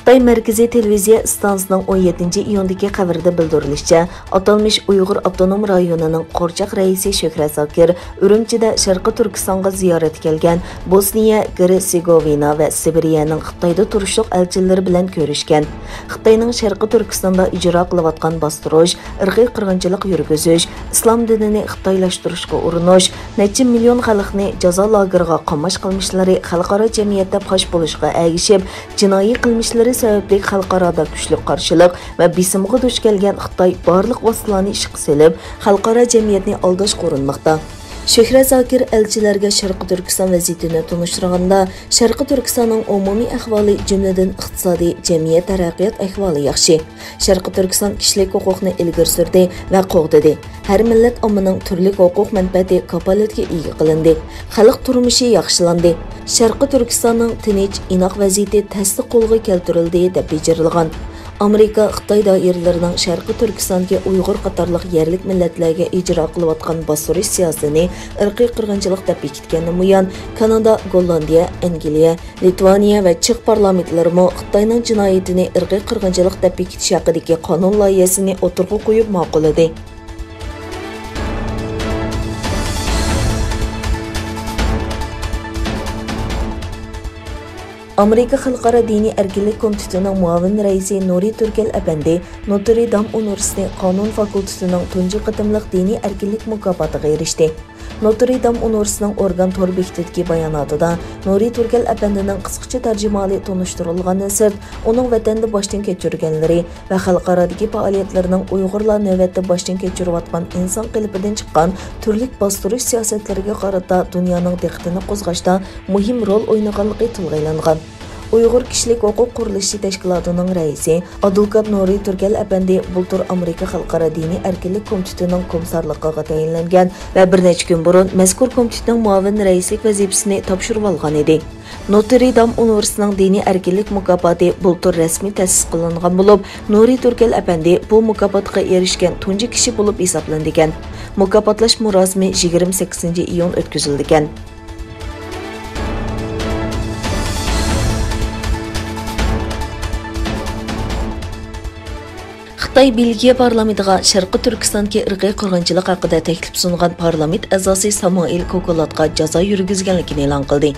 Xitoy Markaziy televiziya stansiyasining 17 iyundagi xabarida bildirilishicha, atalmış Uyg'ur avtonom rayonining Qo'rchoq raisi Shuhrat Zokir Urumchida Sharqiy Turkistonga ziyorat kelgan Bosniya, Hersegovina va Sibiriyaning Xitoyda turishliq elchilari bilan ko'rishgan. Xitoyning Sharqiy Turkistonda ijro qilayotgan bostirish, irqiy qirg'inchilik yurgizish, islom dinini xitoylashtirishga urinish, necha million xalqni jazo lageriga qamash qilmishlari xalqaro jamiyatda fosh bo'lishga ergishib, jinoiy qilmishlari sababli xalqaroda kuchli qarshilik va bisimga duch kelgan Xitoy barliq vositalarni ishga solib, xalqaro jamiyatni aldashga urinmoqda. Shuhrat Zokir elchilarga Sharqiy Turkiston vaziyatini tunishtirganda, Sharqiy Turkistonning umumiy ahvoli, jumladan iqtisodiy, jamiyat taraqqiyot ahvoli yaxshi. Sharqiy Turkiston kishilik huquqni ilgari surdi va qo'g'didi. Har millat ommaning turli huquq manfaati kafolatga ega qilindi. Xalq turmushi yaxshilandi. Sharqiy Turkistonning tinch, inoq vaziyati tasdiq qo'lga keltirildi deb bejirilgan. Amerika Xitoy doiralarining Sharqiy Turkistonga Uyg'ur qatorliq yerlik millatlarga ijro qilayotgan bostirish siyosatini irqiy qirg'inchilik deb bekitgandan buyon Kanada, Gollandiya, Angliya, Litvaniya va Chex parlamentlarimi Xitoyning jinoyatini irqiy qirg'inchilik deb bekitish haqidagi qonun loyihasini o'tirg'a qo'yib ma'qulladi. Amerika Xalqaro diniy erkinlik komitetining muavin raisi Nuri Turkel Apandi Notre Dame Universiteti qonun fakultetining tunji qatimliq diniy erkinlik mukofotiga erishdi. Notre Dame Universitetining organ tor bekitidagi bayonotida Nuri Turkel Apandining qisqacha tarjimali tunishtirilganidan sirt, uning vatanda boshdan kechirganlari va xalqarodagi faoliyatlarining Uyg'urlar navbatda boshdan kechirayotgan inson qalbidan chiqqan turli bostirish siyosatlariga qarata dunyoning diqqatini qo'zg'ashda muhim rol o'ynaganligi tilga Uyg'ur kishilik huquq qurilishi tashkilotining raisi advokat Nuri Turkel Apandi bultur Amerika Xalqaro diniy erkinlik komitetining komissarligiga tayinlangan va bir necha kun burun mazkur komitetning muavin raislik vazifasini topshirib olgan edi. Notre Dame Universitetining diniy erkinlik mukofoti bultur rasmiy ta'sis qilingan bo'lib, Nuri Turkel Apandi bu mukofotga erishgan tunji kishi bo'lib hisoblangan. Mukofotlash murosimi 28 iyun o'tkazilgan. Xitoy Belgiya parlamentiga Sharqiy Turkistonga irqiy qirg'inchilik haqida taklif sungan parlament a'zosi Samoil Kokolatga jazo yurgizganligini e'lon qildi.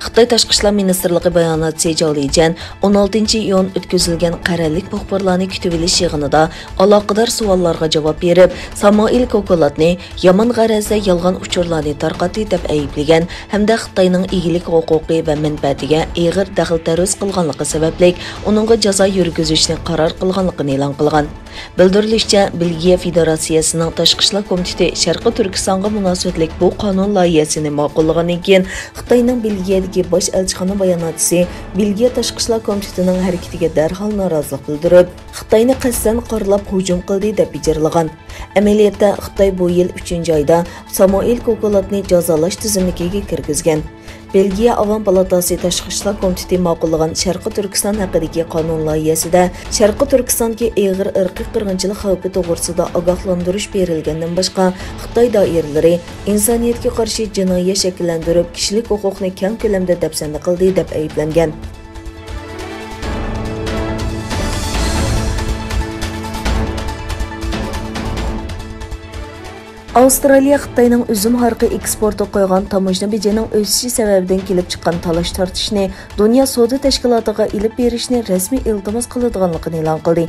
Xitoy Tashqi ishlar ministrligi bayonotchi Jolijan 16 iyun o'tkazilgan qarorlik muxbirlarni kutib olish yig'inida aloqador savollarga javob berib, Samoil Kokolatni yomon g'arazda yolg'on uchurlarni tarqatdi deb ayblagan hamda Xitoyning egilik huquqi va manfaatiga og'ir daxl-taruz qilganligi sababli uningga jazo yurgizishni qaror qilganligini e'lon qilgan. Bildirilishicha, Belgiya Federatsiyasining Tashqi ishlar komiteti Sharqiy Turkistonga munosabatlik bu qonun loyihasini ma'qullagandan keyin Xitoyning Belgiyadagi bosh elchixona bayonotchisi Belgiya Tashqi ishlar komitetining harakatiga darhol norozilik bildirib, Xitoyni qasddan qorlab hujum qildi deb bejirilgan. Amaliyotda Xitoy bu yil 3-oyda Samoil Kokolatni jazolash tizimligiga kirgizgan. Belgiya Avam palatasi Tashqi ishlar komiteti ma'qullagan Sharqiy Turkiston haqidagi qonun loyihasida Sharqiy Turkistonga og'ir irqiy qirg'inchilik xavfi to'g'risida ogohlantirish berilgandan boshqa Xitoy doiralari insoniyatga qarshi jinoyat shakllantirib, kishilik huquqni keng ko'lamda dafsanda qildi deb ayblangan. Avstraliya Xitoyning uzum harqi eksporti qo'ygan tamojna bejining o'sishi sababidan kelib chiqqan talash tortishni Dunyo savdo tashkilotiga ilib berishni rasmiy iltimos qiladiganligini e'lon qildi.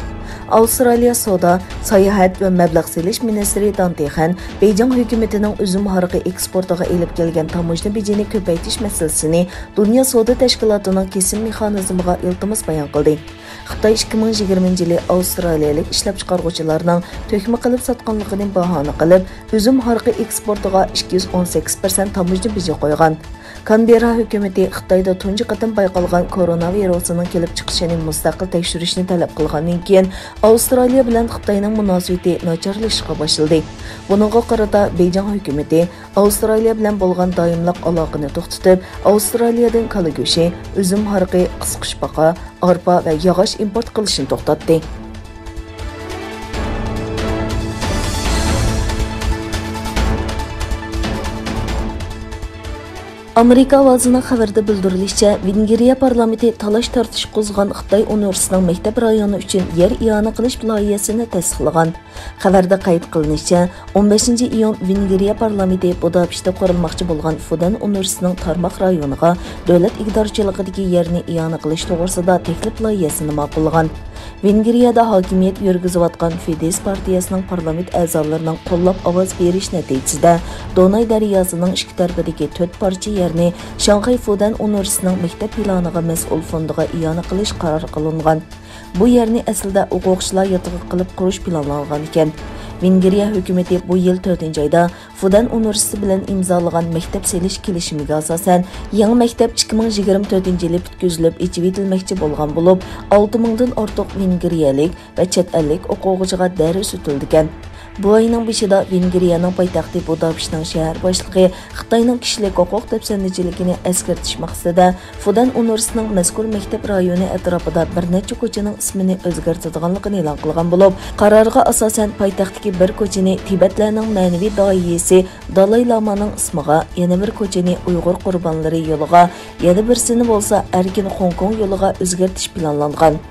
Avstraliya savdo, sayohat va mablag' selish ministri Dan Tehan Beijing hukumatining uzum harqi eksportiga ilib kelgan tamojna bejini ko'paytirish masalasini Dunyo savdo tashkilotining kesim mexanizmiga iltimos bayon qildi. Xitoy 2020 yili Avstraliyalik ishlab chiqaruvchilarning to'kma qilib sotganligini bahona qilib, üzüm harqi eksportiga 218% tamojna beji qo'ygan. Canberra hukumati Xitoyda tunji qatim bayqalgan koronavirusning kelib chiqishini mustaqil tekshirishni talab qilgandan keyin Avstraliya bilan Xitoyning munosabati nacharlashishga boshladi. Buningga qarata Beijing hukumati Avstraliya bilan bo'lgan doimliq aloqani to'xtatib, Avstraliyadan kala go'shi, üzüm harqi, qisqichbaqa, arpa va yog'och import qilishni to'xtatdi. Amerika ovozining xabarida bildirilishicha, Vengriya parlamenti talash tartish qo'zg'agan Xitoy universitetining maktab rayoni uchun yer i'ona qilish loyihasini tasdiqlagan. Xabarda qayd qilinishicha, 15-iyun Vengriya parlamenti Budapeshtda qurilmoqchi bo'lgan Fudan universitetining tarmoq rayoniga davlat igdorchiligidagi yerni i'ona qilish to'g'risida taklif loyihasini ma'qullagan. Vengriyada hokimiyat yurgizayotgan Fidesz partiyasining parlament a'zolarining qo'llab ovoz berish natijasida Donay daryosining ikki tarafidagi 4 parcha yerni Shanxay Fudan universitetining maktab planiga mas'ul fondiga i'ona qilish qaror qilingan. Bu yerni aslida o'quvchilar yotug'i qilib qurish planlangan ekan. Vengriya hukumati bu yil 4-oyda Fudan universiteti bilan imzolagan maktab selish kelishimiga asosan yangi maktab 2024-yili bitkazilib ichib etilmoqchi bo'lgan bo'lib, 6000 dan ortiq vengriyalik va chet ellik o'quvchiga dars o'tilgan. Bu ayning beshida Vengriyaning poytaxti Budapeshtning shahar boshlig'i Xitoyning kishilik huquq dafsandichiligini eskartish maqsadida Fudan universitetining mazkur maktab rayoni atrofida bir necha ko'chaning ismini o'zgartirganligini e'lon qilgan bo'lib, qarorga asosan poytaxtdagi bir ko'chani Tibetlarning ma'naviy doiyasi Dalay Lamaning ismiga, yana bir ko'chani Uyg'ur qurbonlari yo'liga, yana birsini bo'lsa Erkin Hong Kong yo'liga o'zgartish planlangan.